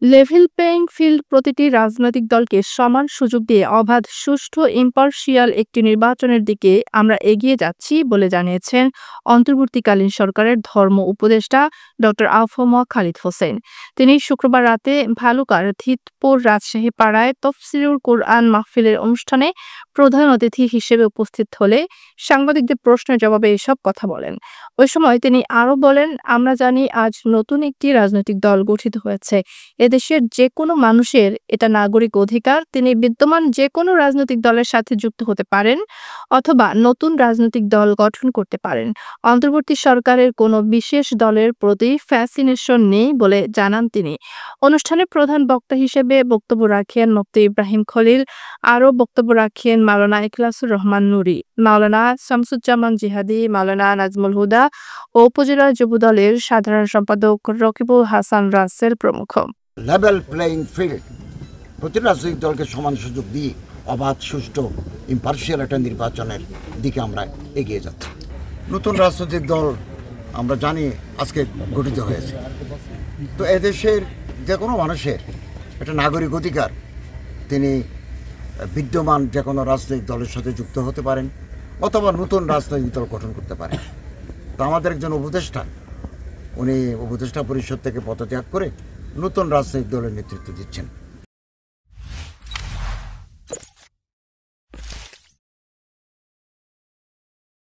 Level playing field প্রতিটি রাজনৈতিক দলকে সমান সুযোগ দিয়ে অবাধ, সুষ্ঠু, ইম্পার্শিয়াল একটি নির্বাচনের দিকে আমরা এগিয়ে যাচ্ছি বলে জানিয়েছেন অন্তর্বর্তীকালীন সরকারের ধর্ম উপদেষ্টা ড. আ.ফ.ম. খালিদ হোসেন। তিনি শুক্রবার রাতে ভালুকার থিতপুর রাজশাহী পাড়ায় তফসিরুল কোরআন মাহফিলের অনুষ্ঠানে প্রধান অতিথি হিসেবে উপস্থিত হলে সাংবাদিকদের প্রশ্নের জবাবে এসব কথা বলেন। ওই সময় তিনি আরও বলেন, আমরা জানি আজ নতুন একটি রাজনৈতিক দল গঠিত হয়েছে। এদেশের যেকোনো মানুষের এটা নাগরিক অধিকার। তিনি বিদ্যমান যেকোনো রাজনৈতিক দলের সাথে যুক্ত হতে পারেন অথবা নতুন রাজনৈতিক দল গঠন করতে পারেন। অন্তর্বর্তী সরকারের কোনো বিশেষ দলের প্রতি ফ্যাসিনেশন নেই বলে জানান তিনি। অনুষ্ঠানে প্রধান বক্তা হিসেবে বক্তব্য রাখেন মুফতি ইব্রাহিম খলিল। আরও বক্তব্য রাখেন মাওলানা ইখলাসুর রহমান নুরী, মাওলানা শামসুজ্জামান জিহাদি, মাওলানা নাজমুল হুদা ও উপজেলা যুবদলের সাধারণ সম্পাদক রকিবুল হাসান রাসেল প্রমুখ। লেভেল প্লেইং ফিল্ড, প্রতি রাজনৈতিক দলকে সমান সুযোগ দিয়ে অবাধ, সুষ্ঠু, ইম্পার্শিয়াল একটা নির্বাচনের দিকে আমরা এগিয়ে যাচ্ছি। নতুন রাজনৈতিক দল আমরা জানি আজকে গঠিত হয়েছে। তো এদেশের যে কোনো মানুষের একটা নাগরিক অধিকার, তিনি বিদ্যমান যে কোনো রাজনৈতিক দলের সাথে যুক্ত হতে পারেন অথবা নতুন রাজনৈতিক দল গঠন করতে পারেন। তো আমাদের একজন উপদেষ্টা, উনি উপদেষ্টা পরিষদ থেকে পদত্যাগ করে নতুন রাজনৈতিক দলের নেতৃত্ব দিচ্ছেন।